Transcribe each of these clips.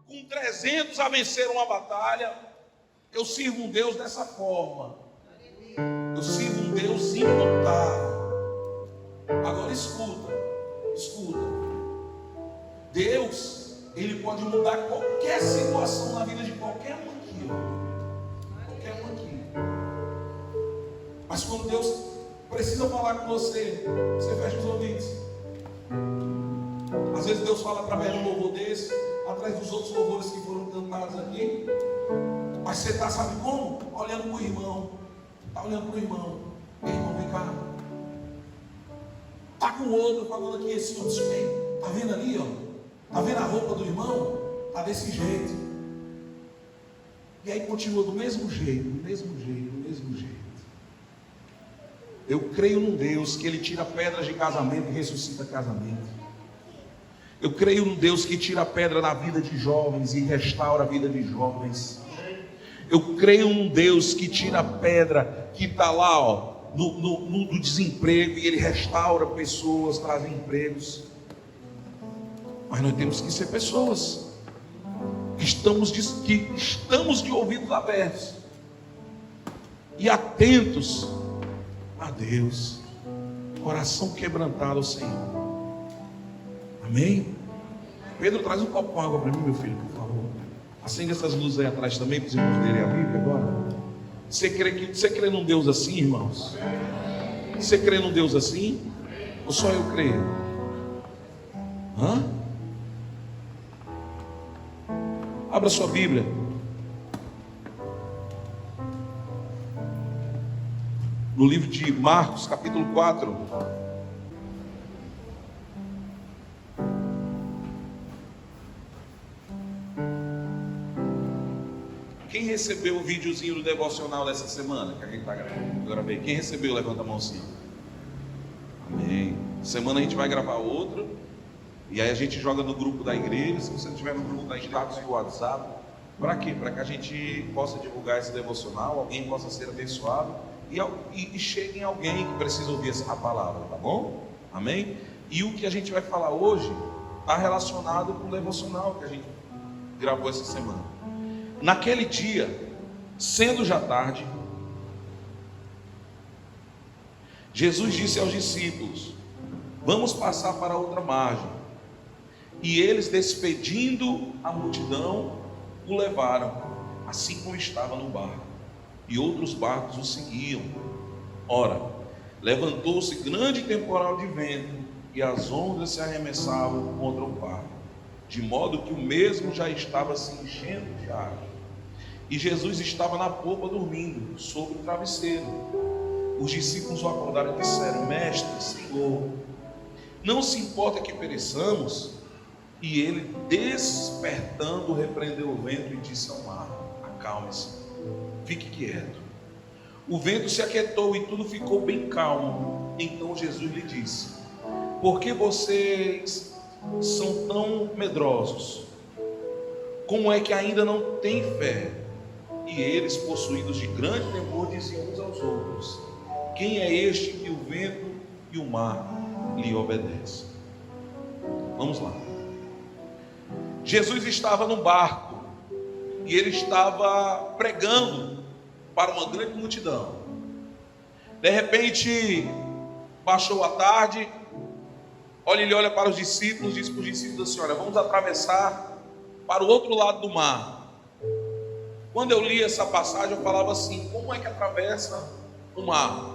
com 300 a vencer uma batalha. Eu sirvo um Deus dessa forma. Eu sirvo um Deus imutável. Agora escuta. Deus, Ele pode mudar qualquer situação na vida de qualquer um aqui. Qualquer um aqui. Mas quando Deus precisa falar com você, você fecha os ouvidos. Às vezes Deus fala através de um louvor desse, atrás dos outros louvores que foram cantados aqui. Mas você está, sabe como? Olhando para o irmão. Está olhando para o irmão. Ei, irmão, vem cá. Está com o outro falando aqui, esse outro. Está vendo ali, ó? Está vendo a roupa do irmão? Está desse jeito. E aí continua do mesmo jeito. Eu creio num Deus que Ele tira pedras de casamento e ressuscita casamento. Eu creio num Deus que tira a pedra na vida de jovens e restaura a vida de jovens. Eu creio num Deus que tira a pedra que está lá, ó, no desemprego, e Ele restaura pessoas, traz empregos. Mas nós temos que ser pessoas que estamos de ouvidos abertos e atentos a Deus, coração quebrantado ao Senhor. Amém? Pedro, traz um copo com água para mim, meu filho, por favor. Acende essas luzes aí atrás também, para os irmãos lerem a Bíblia agora. Você crê num Deus assim, irmãos? Você crê num Deus assim? Ou só eu creio? Abra sua Bíblia. No livro de Marcos, capítulo 4. Quem recebeu o videozinho do devocional dessa semana? Que a gente está gravando? Eu gravei. Quem recebeu, levanta a mão assim. Amém. Semana a gente vai gravar outro. E aí a gente joga no grupo da igreja. Se você estiver no grupo da status do WhatsApp. Para quê? Para que a gente possa divulgar esse devocional, alguém possa ser abençoado e chegue em alguém que precisa ouvir a palavra, tá bom? Amém? E o que a gente vai falar hoje está relacionado com o devocional que a gente gravou essa semana. Naquele dia, sendo já tarde, Jesus disse aos discípulos: vamos passar para outra margem. E eles, despedindo a multidão, o levaram, assim como estava no barco, e outros barcos o seguiam. Ora, levantou-se grande temporal de vento, e as ondas se arremessavam contra o barco, de modo que o mesmo já estava se enchendo de água. E Jesus estava na popa dormindo, sobre o travesseiro. Os discípulos o acordaram e disseram: Mestre, Senhor, não se importa que pereçamos? E ele, despertando, repreendeu o vento e disse ao mar: acalme-se, fique quieto. O vento se aquietou e tudo ficou bem calmo. Então Jesus lhe disse: por que vocês são tão medrosos? Como é que ainda não têm fé? E eles, possuídos de grande temor, diziam uns aos outros: quem é este que o vento e o mar lhe obedecem? Vamos lá. Jesus estava no barco e ele estava pregando para uma grande multidão. De repente, baixou a tarde. Ele olha para os discípulos, diz para os discípulos assim: olha, vamos atravessar para o outro lado do mar. Quando eu li essa passagem, eu falava assim: como é que atravessa o mar?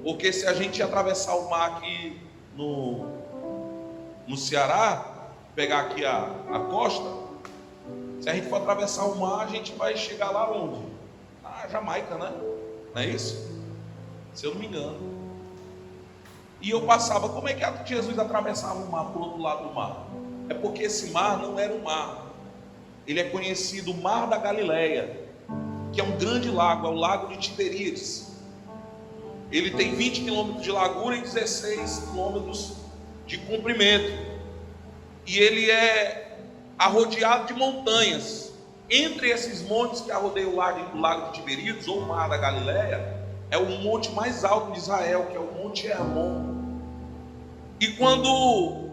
Porque se a gente atravessar o mar aqui no Ceará, pegar aqui a costa, se a gente for atravessar o mar, a gente vai chegar lá onde? Na Jamaica, né? Não é isso? Se eu não me engano. E eu passava, como é que Jesus atravessava o mar para o outro lado do mar? É porque esse mar não era um mar. Ele é conhecido o Mar da Galileia, que é um grande lago, é o Lago de Tiberíades. Ele tem 20 quilômetros de largura e 16 quilômetros de comprimento. E ele é arrodeado de montanhas. Entre esses montes que arrodeiam o Lago de Tiberíades, ou o Mar da Galileia, é o monte mais alto de Israel, que é o Monte Hermon. E quando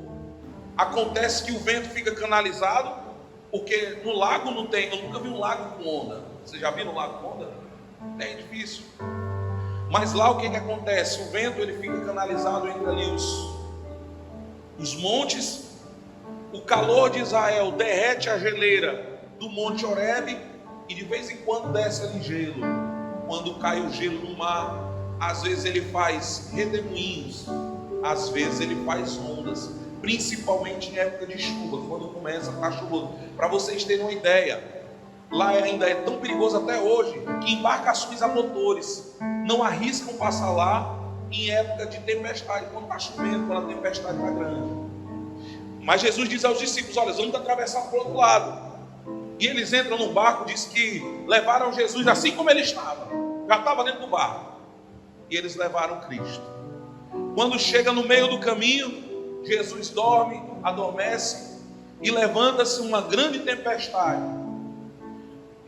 acontece que o vento fica canalizado, Porque no lago não tem, eu nunca vi um lago com onda. Você já viu um lago com onda? É difícil. Mas lá o que acontece? O vento ele fica canalizado entre ali os montes. O calor de Israel derrete a geleira do Monte Horebe e de vez em quando desce ali gelo. Quando cai o gelo no mar, às vezes ele faz redemoinhos, às vezes ele faz ondas, principalmente em época de chuva, quando começa a estar chuvoso. Para vocês terem uma ideia, lá ainda é tão perigoso até hoje que embarcações a motores não arriscam passar lá em época de tempestade, quando está chovendo, quando a tempestade está grande. Mas Jesus diz aos discípulos: olha, vamos atravessar para o outro lado. E eles entram no barco, diz que levaram Jesus assim como ele estava, já estava dentro do barco. E eles levaram Cristo. Quando chega no meio do caminho, Jesus dorme, adormece e levanta-se uma grande tempestade.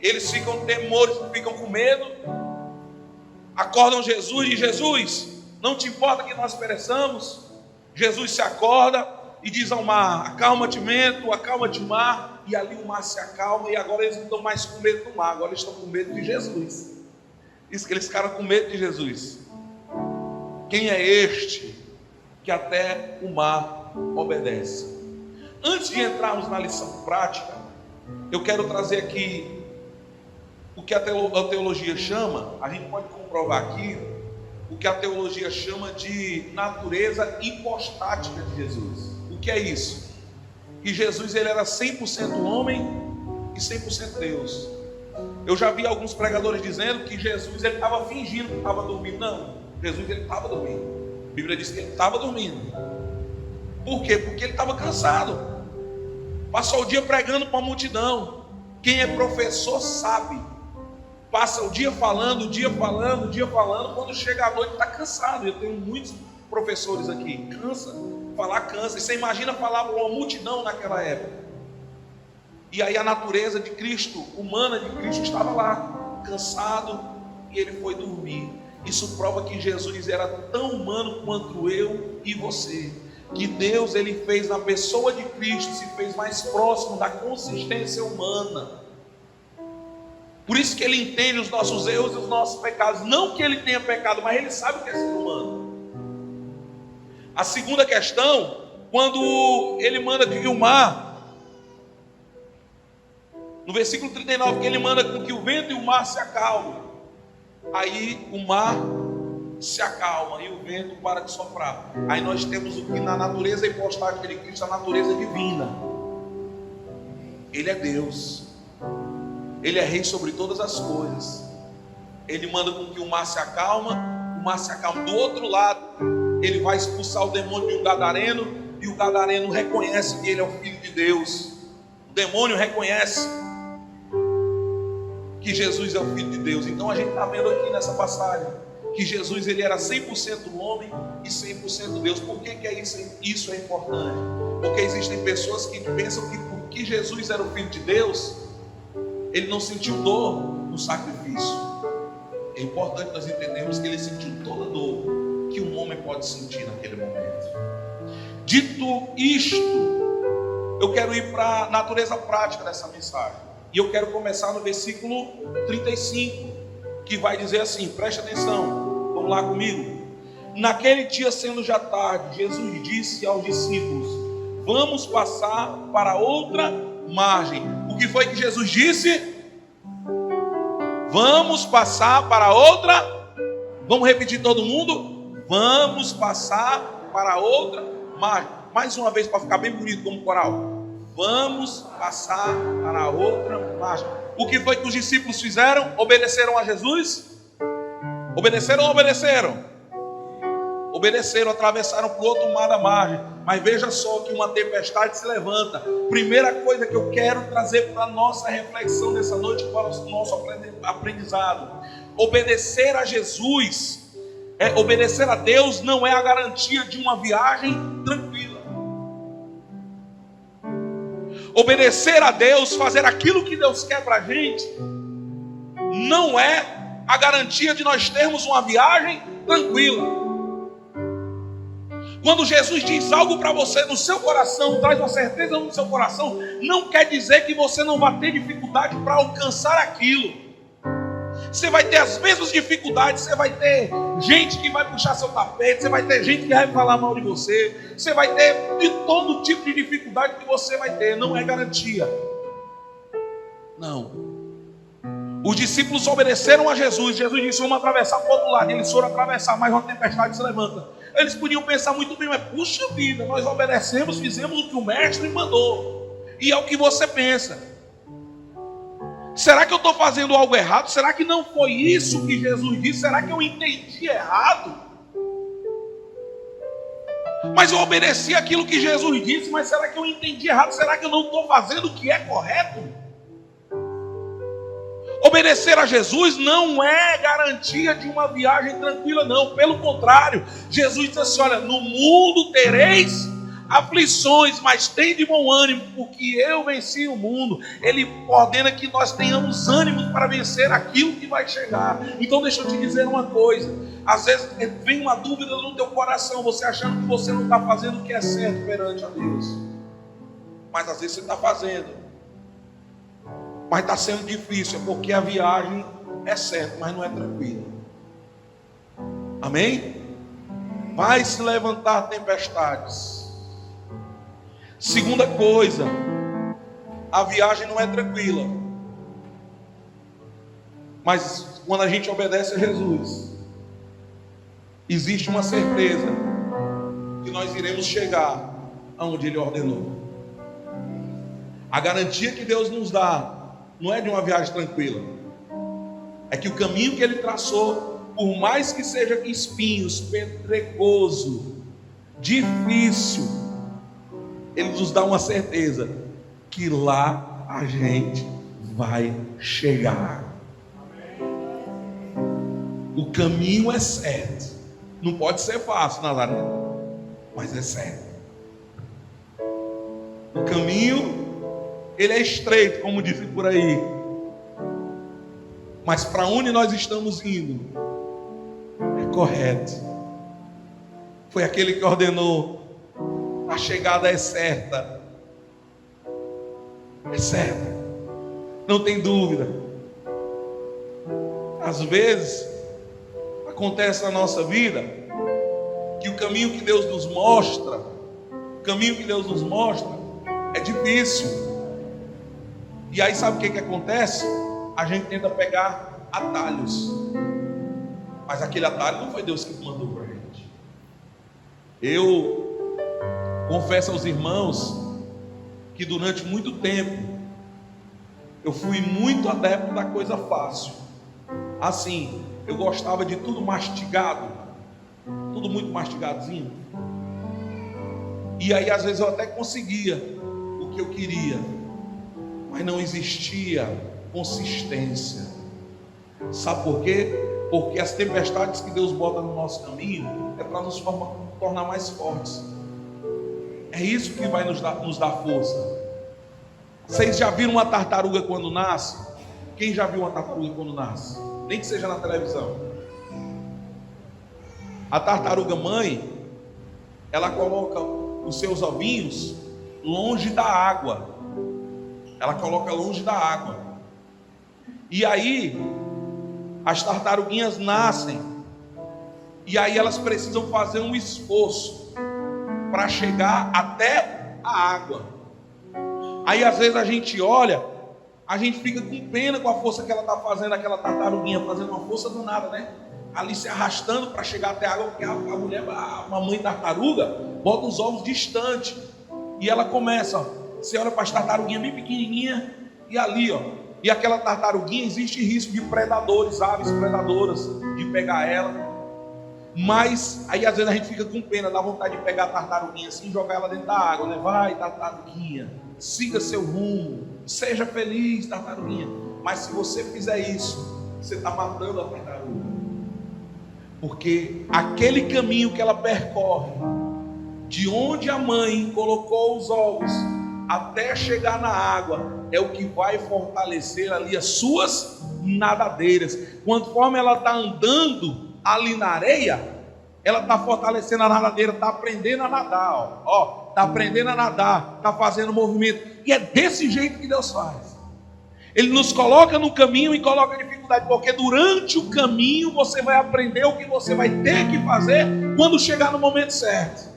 Eles ficam temores, ficam com medo, acordam Jesus e Jesus, não te importa que nós pereçamos? Jesus se acorda e diz ao mar: acalma-te vento, acalma-te mar. E ali o mar se acalma e agora eles não estão mais com medo do mar, agora eles estão com medo de Jesus. Isso que eles ficaram com medo de Jesus. Quem é este que até o mar obedece? Antes de entrarmos na lição prática, eu quero trazer aqui o que a teologia chama, a gente pode comprovar aqui, o que a teologia chama de natureza hipostática de Jesus. O que é isso? Que Jesus ele era 100% homem e 100% Deus. Eu já vi alguns pregadores dizendo que Jesus ele estava fingindo que estava dormindo. Não, Jesus ele estava dormindo. A Bíblia diz que ele estava dormindo. Por quê? Porque ele estava cansado. Passou o dia pregando para a multidão. Quem é professor sabe. Passa o dia falando, quando chega à noite está cansado. Eu tenho muitos professores aqui, cansa. E você imagina falar para uma multidão naquela época. E aí a natureza de Cristo, humana de Cristo, estava lá, cansado, e ele foi dormir. Isso prova que Jesus era tão humano quanto eu e você. Que Deus ele fez na pessoa de Cristo, se fez mais próximo da consistência humana. Por isso que ele entende os nossos erros e os nossos pecados. Não que ele tenha pecado, mas ele sabe o que é ser humano. A segunda questão, quando ele manda que o mar, no versículo 39, que ele manda com que o vento e o mar se acalmem. Aí o mar se acalma e o vento para de soprar. Aí nós temos o que na natureza hipostática de Cristo, a natureza divina. Ele é Deus. Ele é rei sobre todas as coisas. Ele manda com que o mar se acalma. O mar se acalma. Do outro lado, ele vai expulsar o demônio de um gadareno. E o gadareno reconhece que ele é o Filho de Deus. O demônio reconhece que Jesus é o Filho de Deus. Então a gente está vendo aqui nessa passagem que Jesus ele era 100% homem e 100% Deus. Por que isso é importante? Porque existem pessoas que pensam que porque Jesus era o Filho de Deus, ele não sentiu dor no sacrifício. É importante nós entendermos que ele sentiu toda a dor que um homem pode sentir naquele momento. Dito isto, eu quero ir para a natureza prática dessa mensagem. E eu quero começar no versículo 35, que vai dizer assim, preste atenção, vamos lá comigo. Naquele dia, sendo já tarde, Jesus disse aos discípulos: vamos passar para outra margem. O que foi que Jesus disse? Vamos passar para outra. Vamos repetir todo mundo? Vamos passar para outra margem. Mais uma vez para ficar bem bonito como coral. Vamos passar para outra margem. O que foi que os discípulos fizeram? Obedeceram a Jesus? Obedeceram ou não obedeceram? Obedeceram, atravessaram para o outro mar da margem. Mas veja só que uma tempestade se levanta. Primeira coisa que eu quero trazer para a nossa reflexão nessa noite, para o nosso aprendizado: obedecer a Jesus, obedecer a Deus não é a garantia de uma viagem tranquila. Obedecer a Deus, fazer aquilo que Deus quer para a gente, não é a garantia de nós termos uma viagem tranquila. Quando Jesus diz algo para você no seu coração, traz uma certeza no seu coração, não quer dizer que você não vai ter dificuldade para alcançar aquilo. Você vai ter as mesmas dificuldades, você vai ter gente que vai puxar seu tapete, você vai ter gente que vai falar mal de você, você vai ter de todo tipo de dificuldade que você vai ter, não é garantia. Não. Os discípulos obedeceram a Jesus. Jesus disse: vamos atravessar para o outro lado. Eles foram atravessar, mais uma tempestade se levanta. Eles podiam pensar muito bem, mas puxa vida, nós obedecemos, fizemos o que o mestre mandou. E é o que você pensa. Será que eu estou fazendo algo errado? Será que não foi isso que Jesus disse? Será que eu entendi errado? Mas eu obedeci aquilo que Jesus disse, mas será que eu entendi errado? Será que eu não estou fazendo o que é correto? Obedecer a Jesus não é garantia de uma viagem tranquila, não. Pelo contrário, Jesus disse assim: olha, no mundo tereis aflições, mas tem de bom ânimo, porque eu venci o mundo. Ele ordena que nós tenhamos ânimo para vencer aquilo que vai chegar. Então deixa eu te dizer uma coisa: às vezes vem uma dúvida no teu coração, você achando que você não está fazendo o que é certo perante a Deus, mas às vezes você está fazendo, mas está sendo difícil, é porque a viagem é certa, mas não é tranquila. Amém? Vai se levantar tempestades. Segunda coisa, a viagem não é tranquila, mas quando a gente obedece a Jesus, existe uma certeza que nós iremos chegar aonde Ele ordenou. A garantia que Deus nos dá não é de uma viagem tranquila, é que o caminho que Ele traçou, por mais que seja espinhos, pedregoso, difícil, Ele nos dá uma certeza que lá a gente vai chegar. O caminho é certo. Não pode ser fácil, Nazareno, mas é certo. O caminho, ele é estreito, como dizem por aí, mas para onde nós estamos indo é correto. Foi aquele que ordenou: a chegada é certa. É certa. Não tem dúvida. Às vezes acontece na nossa vida que o caminho que Deus nos mostra, é difícil. E aí sabe o que acontece? A gente tenta pegar atalhos, mas aquele atalho não foi Deus que mandou para a gente. Eu confesso aos irmãos que durante muito tempo eu fui muito adepto da coisa fácil. Assim, eu gostava de tudo mastigado, tudo muito mastigadinho. E aí às vezes eu até conseguia o que eu queria, mas não existia consistência. Sabe por quê? Porque as tempestades que Deus bota no nosso caminho é para nos tornar mais fortes. É isso que vai nos dar força. Vocês já viram uma tartaruga quando nasce? Quem já viu uma tartaruga quando nasce? Nem que seja na televisão. A tartaruga mãe, ela coloca os seus ovinhos longe da água. Ela coloca longe da água. E aí, as tartaruguinhas nascem. E aí elas precisam fazer um esforço para chegar até a água. Aí às vezes a gente olha, a gente fica com pena com a força que ela está fazendo, aquela tartaruguinha fazendo uma força danada, né? Ali se arrastando para chegar até a água, porque a mulher, a mãe tartaruga, bota os ovos distante. E ela começa, ó, você olha para as tartaruguinhas bem pequenininhas, e ali, ó, e aquela tartaruguinha, existe risco de predadores, aves predadoras, de pegar ela. Mas aí às vezes a gente fica com pena, dá vontade de pegar a tartaruguinha assim e jogar ela dentro da água, né? Vai, tartaruguinha, siga seu rumo, seja feliz, tartaruguinha. Mas se você fizer isso, você está matando a tartaruga, porque aquele caminho que ela percorre, de onde a mãe colocou os ovos até chegar na água, é o que vai fortalecer ali as suas nadadeiras. Conforme ela está andando ali na areia, ela está fortalecendo a nadadeira, está aprendendo a nadar, está aprendendo a nadar, está fazendo movimento. E é desse jeito que Deus faz. Ele nos coloca no caminho e coloca dificuldade, porque durante o caminho você vai aprender o que você vai ter que fazer quando chegar no momento certo.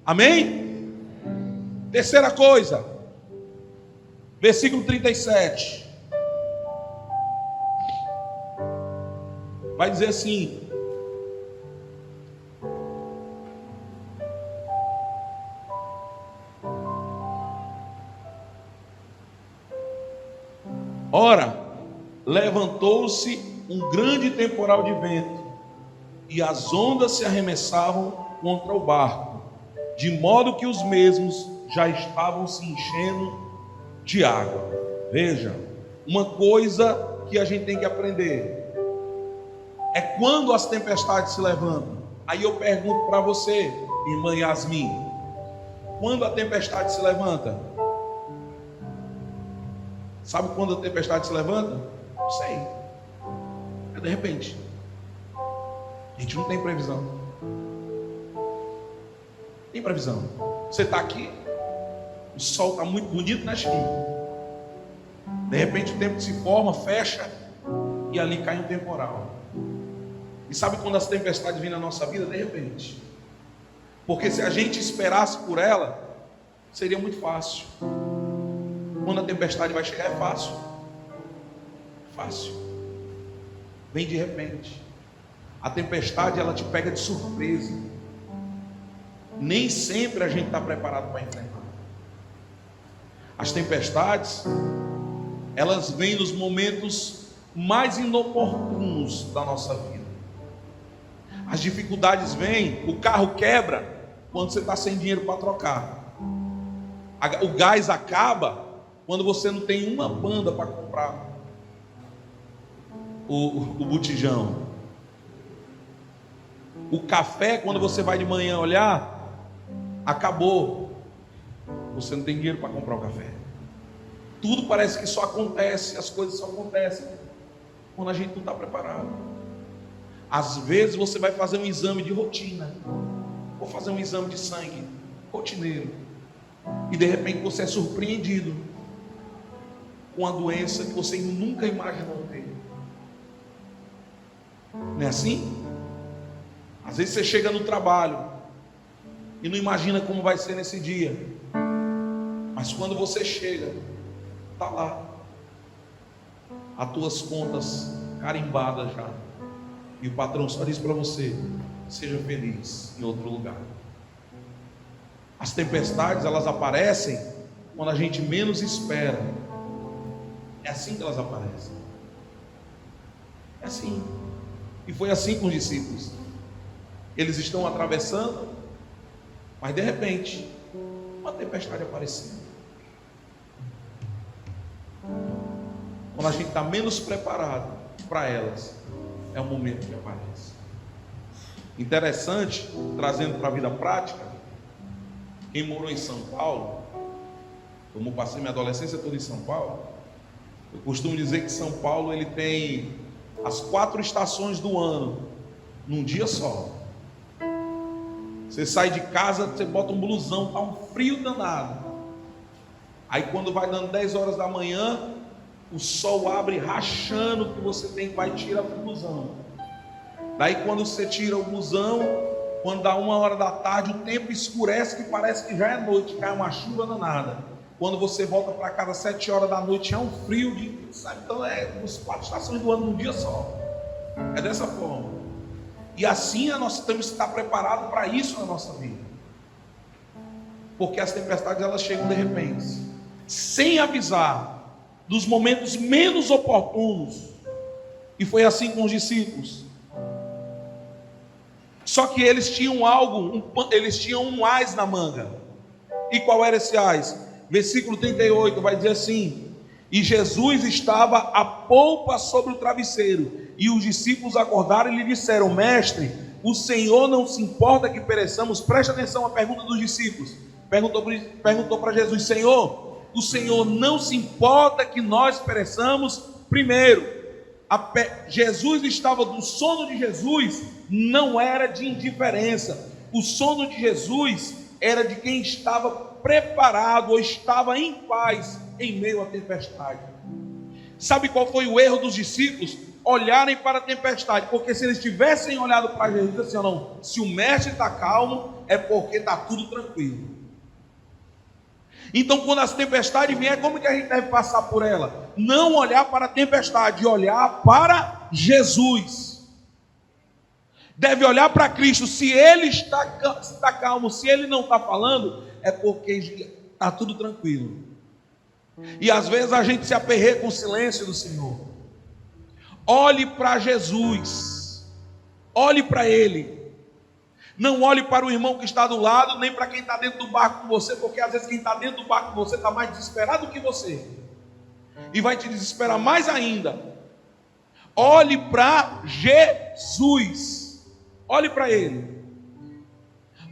Amém? Terceira coisa, versículo 37. Vai dizer assim: ora, levantou-se um grande temporal de vento, e as ondas se arremessavam contra o barco, de modo que os mesmos já estavam se enchendo de água. Veja, uma coisa que a gente tem que aprender é quando as tempestades se levantam. Aí eu pergunto para você, irmã Yasmin, quando a tempestade se levanta? Sabe quando a tempestade se levanta? Não sei. É de repente. A gente não tem previsão. Tem previsão. Você está aqui, o sol está muito bonito na esquina. De repente o tempo se forma, fecha, e ali cai um temporal. E sabe quando as tempestades vêm na nossa vida? De repente. Porque se a gente esperasse por ela, seria muito fácil. Quando a tempestade vai chegar, é fácil. Fácil. Vem de repente. A tempestade, ela te pega de surpresa. Nem sempre a gente está preparado para enfrentar. As tempestades, elas vêm nos momentos mais inoportunos da nossa vida. As dificuldades vêm, o carro quebra quando você está sem dinheiro para trocar. O gás acaba quando você não tem uma banda para comprar o botijão. O café, quando você vai de manhã olhar, acabou. Você não tem dinheiro para comprar o café. Tudo parece que só acontece, as coisas só acontecem quando a gente não está preparado. Às vezes você vai fazer um exame de rotina, ou fazer um exame de sangue rotineiro, e de repente você é surpreendido com a doença que você nunca imaginou ter. Não é assim? Às vezes você chega no trabalho e não imagina como vai ser nesse dia, mas quando você chega, está lá as tuas contas carimbadas já, e o patrão só diz para você: seja feliz em outro lugar. As tempestades, elas aparecem quando a gente menos espera. É assim que elas aparecem. É assim. E foi assim com os discípulos. Eles estão atravessando, mas de repente uma tempestade apareceu. Quando a gente está menos preparado para elas, é o momento que aparece. Interessante, trazendo para a vida prática, quem morou em São Paulo, como passei minha adolescência toda em São Paulo, eu costumo dizer que São Paulo ele tem as 4 estações do ano num dia só. Você sai de casa, você bota um blusão, está um frio danado. Aí quando vai dando 10 horas da manhã, o sol abre rachando que você tem que vai tirar o blusão. Daí quando você tira o blusão, quando dá 1 hora da tarde, o tempo escurece que parece que já é noite, cai uma chuva danada. Quando você volta para casa às 7 horas da noite, é um frio de, sabe? Então é as 4 estações do ano num dia só. É dessa forma. E assim nós temos que estar preparados para isso na nossa vida. Porque as tempestades, elas chegam de repente, sem avisar, dos momentos menos oportunos. E foi assim com os discípulos. Só que eles tinham eles tinham um ás na manga. E qual era esse ás? Versículo 38 vai dizer assim: e Jesus estava à polpa sobre o travesseiro, e os discípulos acordaram e lhe disseram: mestre, o Senhor não se importa que pereçamos? Preste atenção à pergunta dos discípulos. Perguntou para Jesus: Senhor, o Senhor não se importa que nós pereçamos? Primeiro, Jesus estava, do sono de Jesus não era de indiferença. O sono de Jesus era de quem estava preparado ou estava em paz em meio à tempestade. Sabe qual foi o erro dos discípulos? Olharem para a tempestade, porque se eles tivessem olhado para Jesus assim, não, se o mestre está calmo, é porque está tudo tranquilo. Então, quando as tempestades vierem, como que a gente deve passar por ela? Não olhar para a tempestade, olhar para Jesus. Deve olhar para Cristo. Se Ele está calmo, se Ele não está falando, é porque está tudo tranquilo. E às vezes a gente se aperreia com o silêncio do Senhor. Olhe para Jesus, olhe para Ele. Não olhe para o irmão que está do lado, nem para quem está dentro do barco com você, porque às vezes quem está dentro do barco com você está mais desesperado que você, e vai te desesperar mais ainda. Olhe para Jesus, olhe para Ele,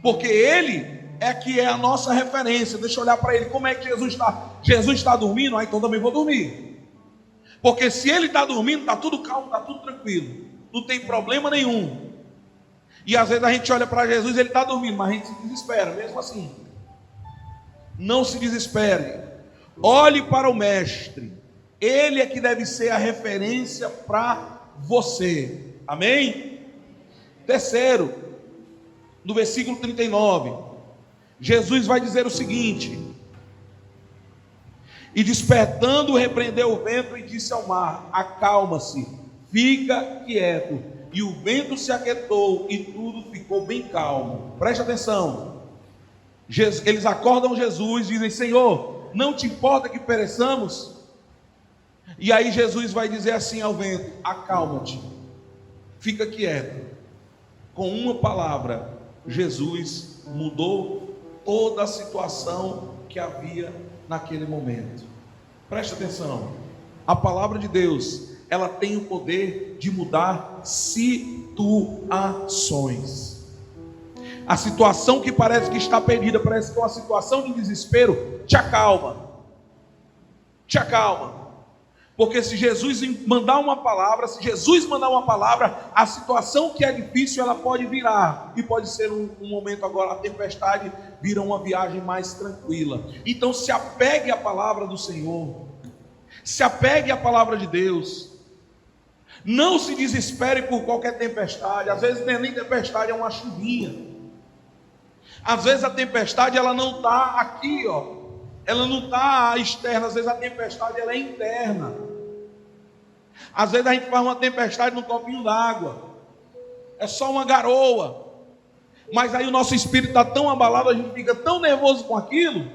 porque Ele é que é a nossa referência. Deixa eu olhar para Ele. Como é que Jesus está? Jesus está dormindo? Então também vou dormir, porque se Ele está dormindo, está tudo calmo, está tudo tranquilo, não tem problema nenhum. E às vezes a gente olha para Jesus, Ele está dormindo, mas a gente se desespera, mesmo assim. Não se desespere, olhe para o Mestre, Ele é que deve ser a referência para você, amém? Terceiro, no versículo 39, Jesus vai dizer o seguinte: e despertando, repreendeu o vento e disse ao mar: acalma-se, fica quieto. E o vento se aquietou e tudo ficou bem calmo. Preste atenção. Eles acordam Jesus e dizem: Senhor, não te importa que pereçamos? E aí Jesus vai dizer assim ao vento: acalma-te, fica quieto. Com uma palavra, Jesus mudou toda a situação que havia naquele momento. Preste atenção. A palavra de Deus, ela tem o poder de mudar situações. A situação que parece que está perdida, parece que é uma situação de desespero, te acalma. Te acalma. Porque se Jesus mandar uma palavra, a situação que é difícil, ela pode virar. E pode ser um momento agora, a tempestade vira uma viagem mais tranquila. Então se apegue à palavra do Senhor. Se apegue à palavra de Deus. Não se desespere por qualquer tempestade. Às vezes nem tempestade, é uma chuvinha. Às vezes a tempestade, ela não está aqui, ó. Ela não está externa. Às vezes a tempestade, ela é interna. Às vezes a gente faz uma tempestade num copinho d'água. É só uma garoa. Mas aí o nosso espírito está tão abalado, a gente fica tão nervoso com aquilo,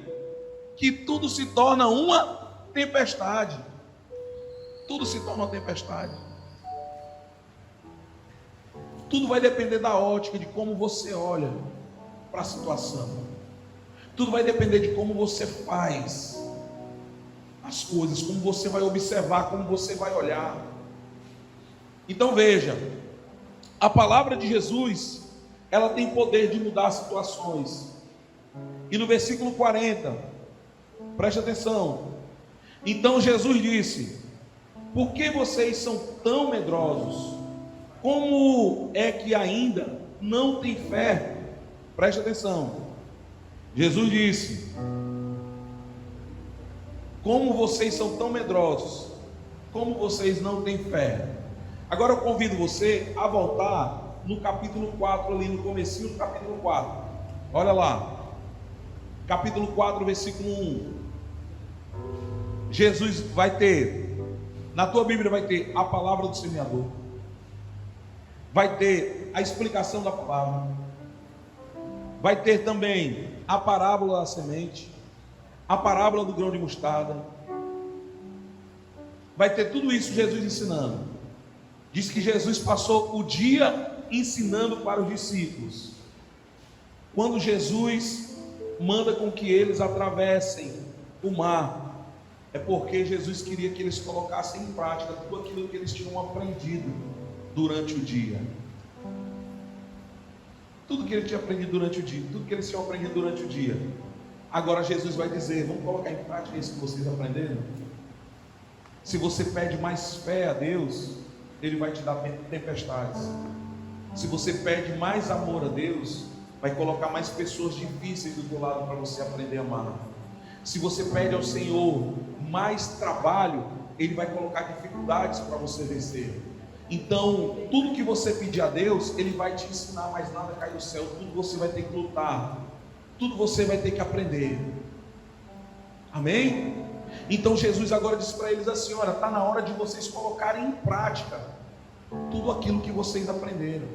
que tudo se torna uma tempestade. Tudo se torna uma tempestade. Tudo vai depender da ótica, de como você olha para a situação. Tudo vai depender de como você faz as coisas, como você vai observar, como você vai olhar. Então veja, a palavra de Jesus, ela tem poder de mudar situações. E no versículo 40, preste atenção. Então Jesus disse: por que vocês são tão medrosos? Como é que ainda não tem fé? Preste atenção. Jesus disse: como vocês são tão medrosos, como vocês não têm fé. Agora eu convido você a voltar no capítulo 4, ali no comecinho do capítulo 4. Olha lá, capítulo 4, versículo 1. Jesus vai ter, na tua Bíblia vai ter a palavra do semeador, vai ter a explicação da palavra, vai ter também a parábola da semente, a parábola do grão de mostarda. Vai ter tudo isso Jesus ensinando. Diz que Jesus passou o dia ensinando para os discípulos. Quando Jesus manda com que eles atravessem o mar, é porque Jesus queria que eles colocassem em prática tudo aquilo que eles tinham aprendido durante o dia. Tudo que ele tinha aprendido durante o dia, tudo que eles tinham aprendido durante o dia. Agora Jesus vai dizer: vamos colocar em prática isso que vocês aprenderam? Se você pede mais fé a Deus, Ele vai te dar tempestades. Se você pede mais amor a Deus, vai colocar mais pessoas difíceis do teu lado para você aprender a amar. Se você pede ao Senhor mais trabalho, Ele vai colocar dificuldades para você vencer. Então, tudo que você pedir a Deus, Ele vai te ensinar, mas nada cai do céu. Tudo você vai ter que lutar, tudo você vai ter que aprender. Amém? Então Jesus agora disse para eles assim: olha, está na hora de vocês colocarem em prática tudo aquilo que vocês aprenderam.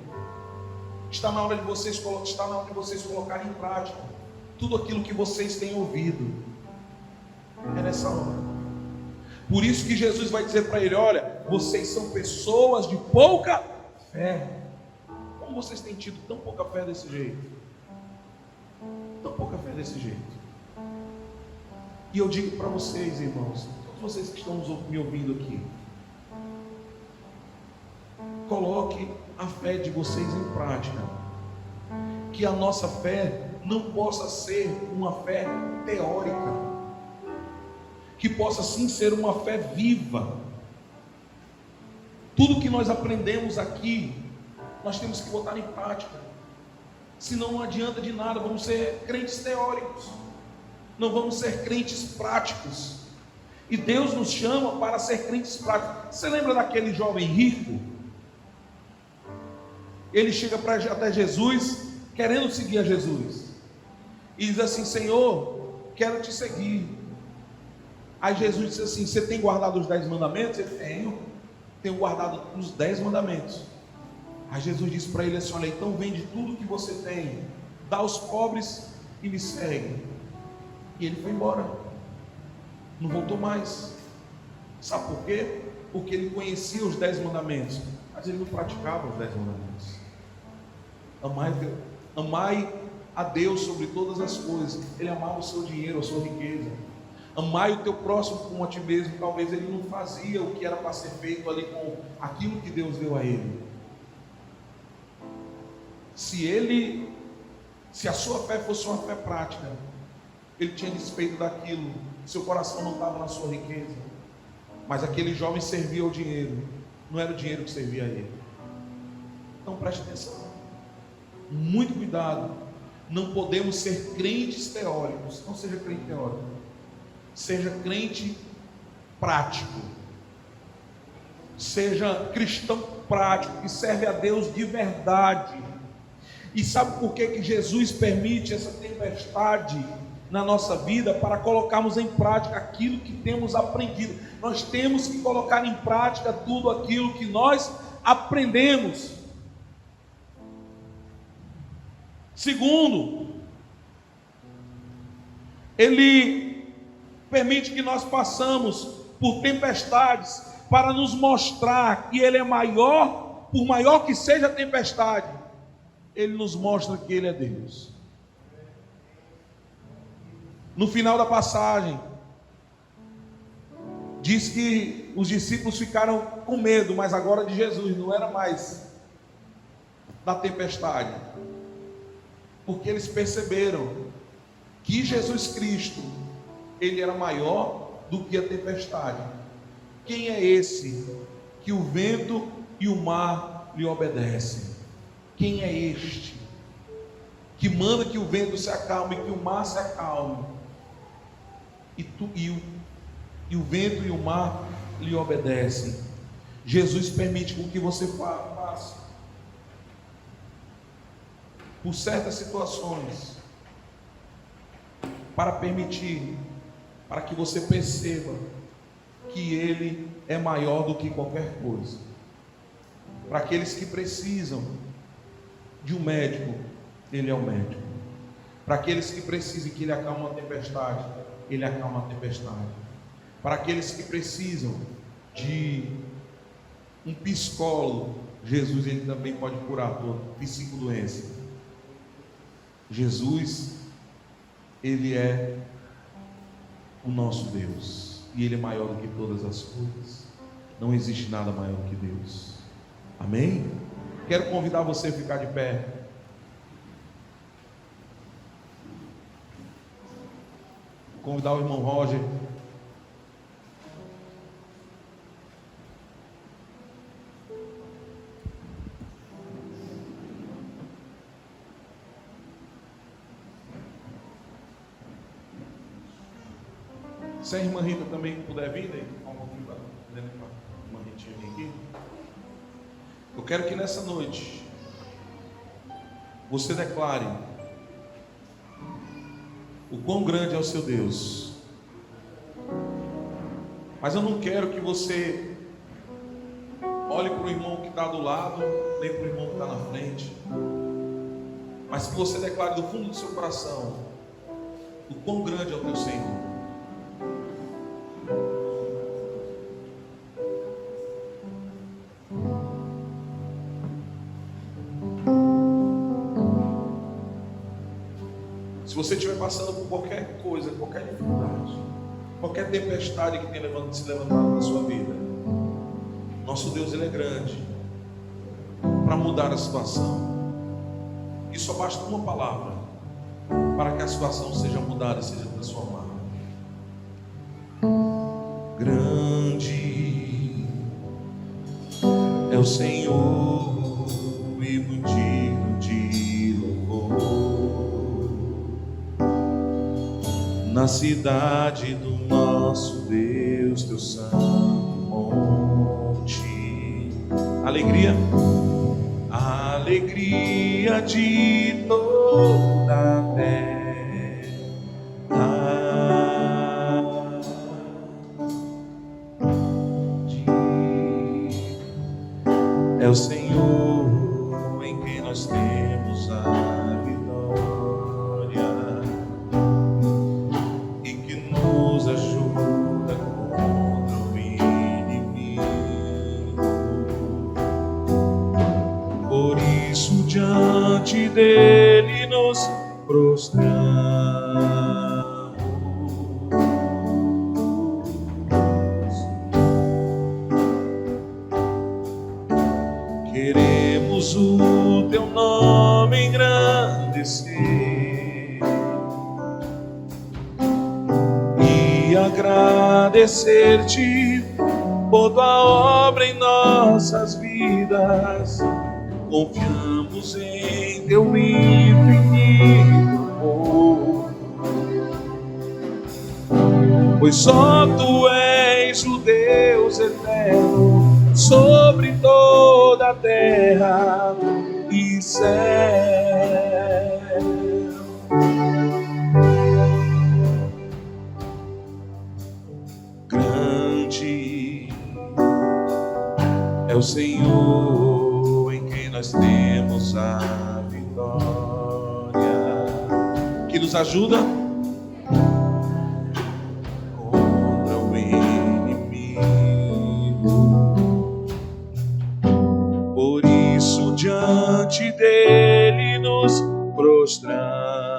Está na hora de vocês colocarem em prática tudo aquilo que vocês têm ouvido. É nessa hora. Por isso que Jesus vai dizer para ele: olha, vocês são pessoas de pouca fé. Como vocês têm tido tão pouca fé desse jeito? Tão pouca fé desse jeito. E eu digo para vocês, irmãos, todos vocês que estão me ouvindo aqui, coloque a fé de vocês em prática. Que a nossa fé não possa ser uma fé teórica, que possa sim ser uma fé viva. Tudo que nós aprendemos aqui, nós temos que botar em prática. Senão não adianta de nada, vamos ser crentes teóricos, não vamos ser crentes práticos. E Deus nos chama para ser crentes práticos. Você lembra daquele jovem rico? Ele chega até Jesus, querendo seguir a Jesus, e diz assim: Senhor, quero te seguir. Aí Jesus disse assim: você tem guardado os 10 mandamentos? Ele: tenho guardado os 10 mandamentos. Aí Jesus disse para ele assim: olha, então vende tudo que você tem, dá aos pobres e me segue. E ele foi embora, não voltou mais. Sabe por quê? Porque ele conhecia os 10 mandamentos, mas ele não praticava os 10 mandamentos. Amai a Deus sobre todas as coisas. Ele amava o seu dinheiro, a sua riqueza. Amai o teu próximo como a ti mesmo. Talvez ele não fazia o que era para ser feito ali com aquilo que Deus deu a ele. Se a sua fé fosse uma fé prática, ele tinha despeito daquilo. Seu coração não estava na sua riqueza, mas aquele jovem servia ao dinheiro. Não era o dinheiro que servia a ele. Então preste atenção, muito cuidado. Não podemos ser crentes teóricos. Não seja crente teórico, seja crente prático. Seja cristão prático, que serve a Deus de verdade. E sabe por que Jesus permite essa tempestade na nossa vida? Para colocarmos em prática aquilo que temos aprendido. Nós temos que colocar em prática tudo aquilo que nós aprendemos. Segundo, Ele permite que nós passamos por tempestades para nos mostrar que Ele é maior. Por maior que seja a tempestade, Ele nos mostra que Ele é Deus. No final da passagem, diz que os discípulos ficaram com medo, mas agora de Jesus, não era mais da tempestade, porque eles perceberam que Jesus Cristo, Ele era maior do que a tempestade. Quem é esse que o vento e o mar lhe obedecem? Quem é este que manda que o vento se acalme e que o mar se acalme? E o vento e o mar lhe obedecem. Jesus permite com que você passe por certas situações, para que você perceba que Ele é maior do que qualquer coisa. Para aqueles que precisam de um médico, Ele é o médico. Para aqueles que precisam que Ele acalme a tempestade, Ele acalma a tempestade. Para aqueles que precisam de um psicólogo, Jesus, Ele também pode curar toda psicodoença. Jesus, Ele é o nosso Deus, e Ele é maior do que todas as coisas. Não existe nada maior do que Deus. Amém? Quero convidar você a ficar de pé. Convidar o irmão Roger. Se a irmã Rita também puder vir, daí, um pouquinho para a irmã Ritinha vir aqui. Eu quero que nessa noite você declare o quão grande é o seu Deus. Mas eu não quero que você olhe para o irmão que está do lado, nem para o irmão que está na frente, mas que você declare do fundo do seu coração o quão grande é o teu Senhor. Se você estiver passando por qualquer coisa, qualquer dificuldade, qualquer tempestade que tenha se levantado na sua vida, nosso Deus, Ele é grande para mudar a situação. E só basta uma palavra para que a situação seja mudada, seja transformada. Grande é o Senhor e muito digno de louvor na cidade do nosso Deus, teu santo monte. Alegria, a alegria de toda a terra é o Senhor em quem nós temos a vitória e que nos ajuda contra o inimigo. Por isso diante dele nos prostramos. Queremos o teu nome engrandecer e agradecer-te por tua obra em nossas vidas. Confiamos em teu infinito amor, pois só tu és o Deus eterno sobre toda a terra e céu. Grande é o Senhor em quem nós temos a vitória, que nos ajuda contra o inimigo. Por isso diante dele nos prostramos.